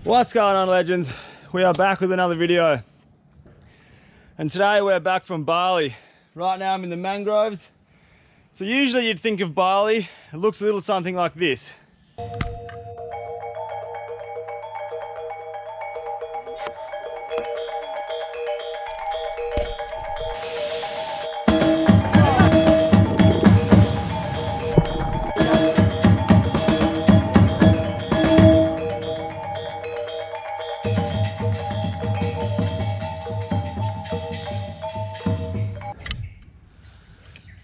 What's going on, legends? We are back with another video. And today we're back from Bali. Right now I'm in the mangroves. So usually you'd think of Bali, it looks a little something like this.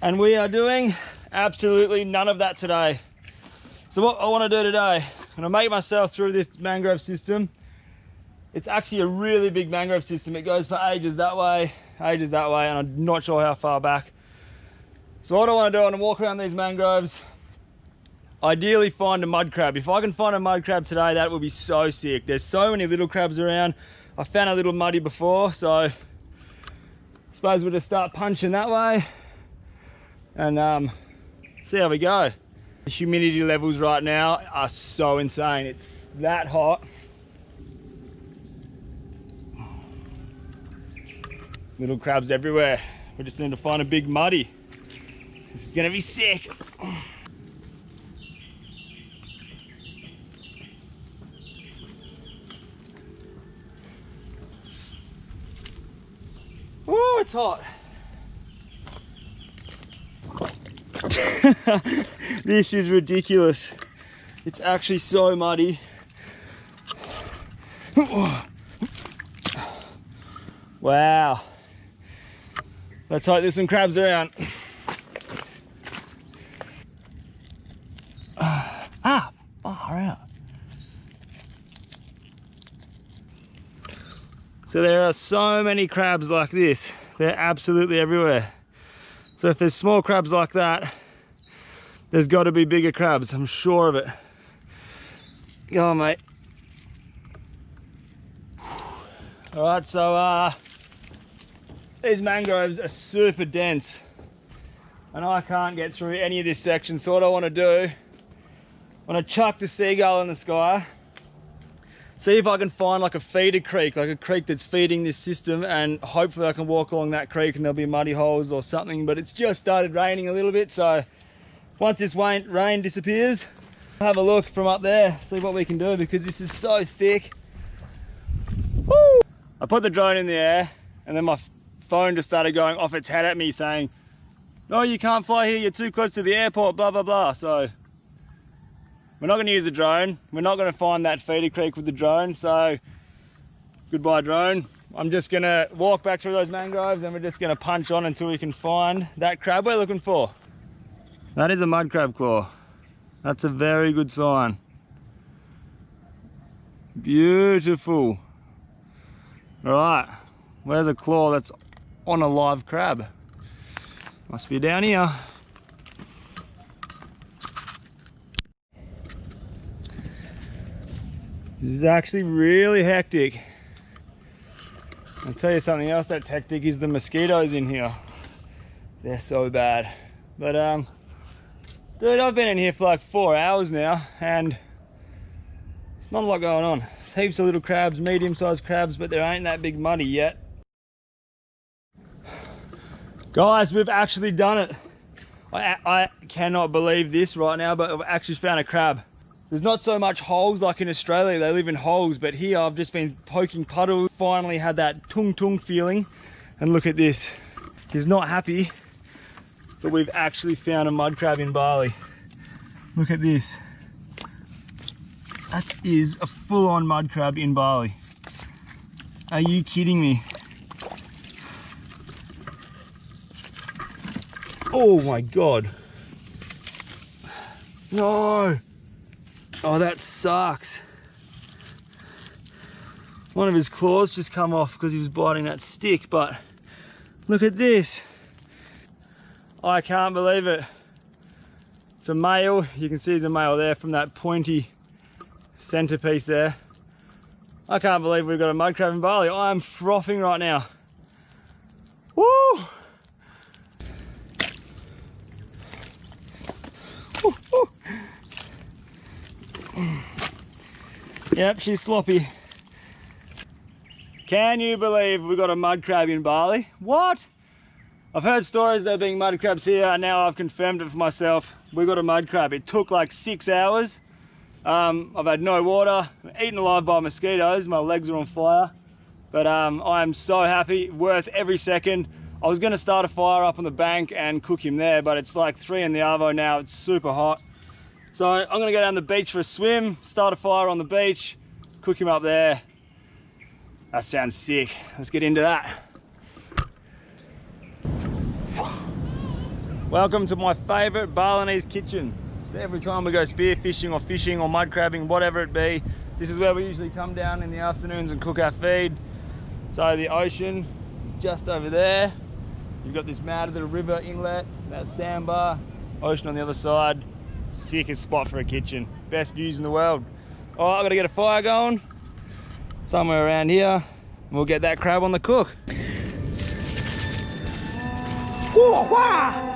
And we are doing absolutely none of that today. So what I want to do today, I'm going to make myself through this mangrove system. It's actually a really big mangrove system. It goes for ages that way, and I'm not sure how far back. So what I want to do, I want to walk around these mangroves, ideally find a mud crab. If I can find a mud crab today, that would be so sick. There's so many little crabs around. I found a little muddy before, so I suppose we'll just start punching that way and see how we go. The humidity levels right now are so insane. It's that hot. Little crabs everywhere. We just need to find a big muddy. This is gonna be sick. Ooh, it's hot. This is ridiculous. It's actually so muddy. Wow. Let's hope there's some crabs around. Far out. So there are so many crabs like this. They're absolutely everywhere. So if there's small crabs like that, there's got to be bigger crabs, I'm sure of it. Go on, mate. All right, so these mangroves are super dense and I can't get through any of this section. So what I want to do, I want to chuck the seagull in the sky, see if I can find like a feeder creek, like a creek that's feeding this system, and hopefully I can walk along that creek and there'll be muddy holes or something. But it's just started raining a little bit, so once this rain disappears, I'll have a look from up there, see what we can do, because this is so thick. Woo! I put the drone in the air and then my phone just started going off its head at me saying, no, you can't fly here, you're too close to the airport, blah, blah, blah. So we're not going to use a drone. We're not going to find that feeder creek with the drone. So goodbye drone. I'm just going to walk back through those mangroves and we're just going to punch on until we can find that crab we're looking for. That is a mud crab claw. That's a very good sign. Beautiful. All right, where's a claw that's on a live crab? Must be down here. This is actually really hectic. I'll tell you something else that's hectic is the mosquitoes in here. They're so bad. But dude, I've been in here for like 4 hours now and there's not a lot going on. There's heaps of little crabs, medium-sized crabs, but there ain't that big muddy yet. Guys, we've actually done it. I cannot believe this right now, but I've actually found a crab. There's not so much holes like in Australia, they live in holes, but here I've just been poking puddles, finally had that tung feeling, and look at this. He's not happy, but we've actually found a mud crab in Bali. Look at this. That is a full-on mud crab in Bali. Are you kidding me? Oh my God. No. Oh, that sucks. One of his claws just come off because he was biting that stick, but look at this. I can't believe it. It's a male. You can see he's a male there from that pointy centerpiece there. I can't believe we've got a mud crab in Bali. I am frothing right now. Woo! Yep, she's sloppy. Can you believe we got a mud crab in Bali? What? I've heard stories there being mud crabs here, and now I've confirmed it for myself. We got a mud crab. It took like 6 hours. I've had no water, eaten alive by mosquitoes. My legs are on fire, but I am so happy, worth every second. I was gonna start a fire up on the bank and cook him there, but it's like 3 in the arvo now. It's super hot. So I'm gonna go down the beach for a swim, start a fire on the beach, cook him up there. That sounds sick. Let's get into that. Welcome to my favorite Balinese kitchen. So every time we go spearfishing or fishing or mud crabbing, whatever it be, this is where we usually come down in the afternoons and cook our feed. So the ocean is just over there. You've got this mad little river inlet, that sandbar, ocean on the other side. Sickest spot for a kitchen. Best views in the world. All right, I've got to get a fire going somewhere around here, and we'll get that crab on the cook. Whoa, wow.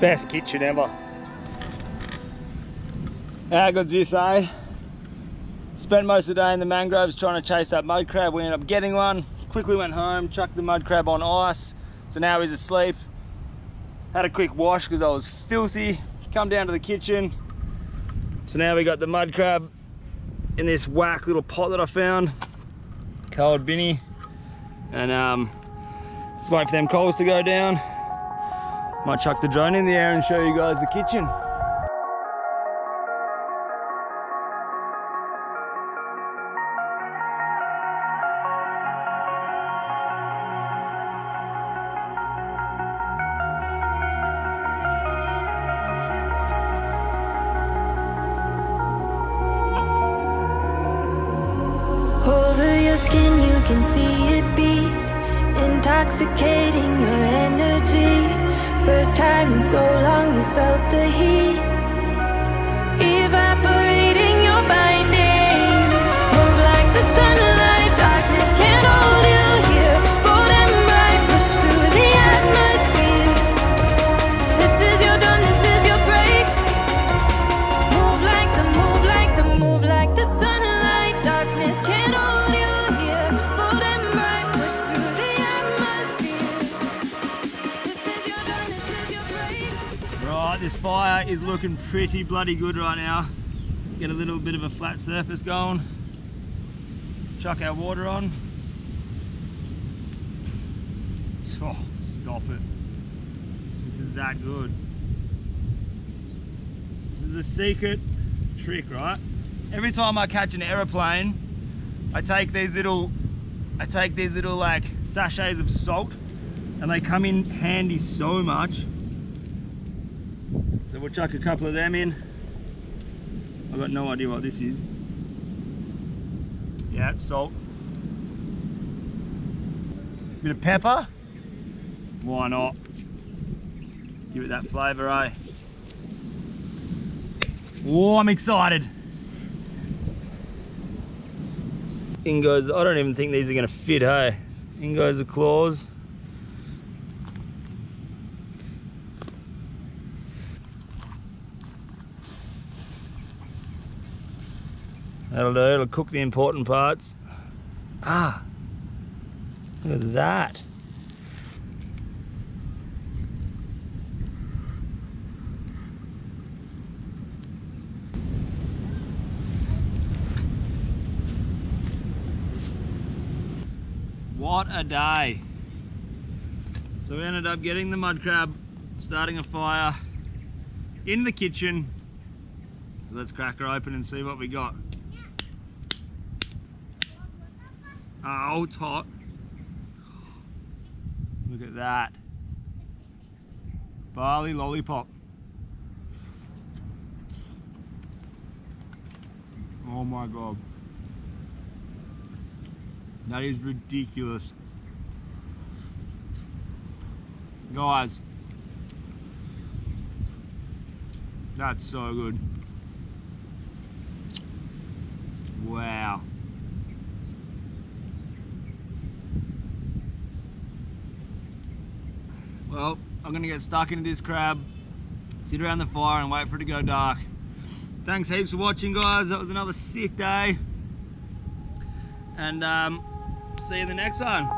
Best kitchen ever. How good's this, eh? Spent most of the day in the mangroves trying to chase that mud crab. We ended up getting one. Quickly went home, chucked the mud crab on ice. So now he's asleep. Had a quick wash because I was filthy. Come down to the kitchen. So now we got the mud crab in this whack little pot that I found. Cold binny. And just wait for them coals to go down. Might chuck the drone in the air and show you guys the kitchen. Over your skin you can see it beat, intoxicating your energy. First time in so long you felt the heat, evaporating your bindings. Move like the sunlight, darkness can't hold you here. Bold and bright, push through the atmosphere. This is your dawn, this is your break. Move like the sunlight, darkness can't hold you here. Bold and bright, push through the atmosphere. This is your dawn, this is your break. Right, this fire is looking pretty bloody good right now. Get a little bit of a flat surface going. Chuck our water on. Oh, stop it. This is that good. This is a secret trick, right? Every time I catch an aeroplane, I take these little like sachets of salt, and they come in handy so much. So we'll chuck a couple of them in. I've got no idea what this is. Yeah, it's salt. Bit of pepper. Why not? Give it that flavour, eh? Oh, I'm excited. In goes, I don't even think these are gonna fit, hey? In goes the claws. That'll do, it'll cook the important parts. Ah, look at that. What a day. So we ended up getting the mud crab, starting a fire in the kitchen. So let's crack her open and see what we got. Oh, it's hot. Look at that. Bali lollipop. Oh my God. That is ridiculous. Guys, That's so good. Wow. Well, I'm gonna get stuck into this crab, sit around the fire and wait for it to go dark. Thanks heaps for watching, guys. That was another sick day. And see you in the next one.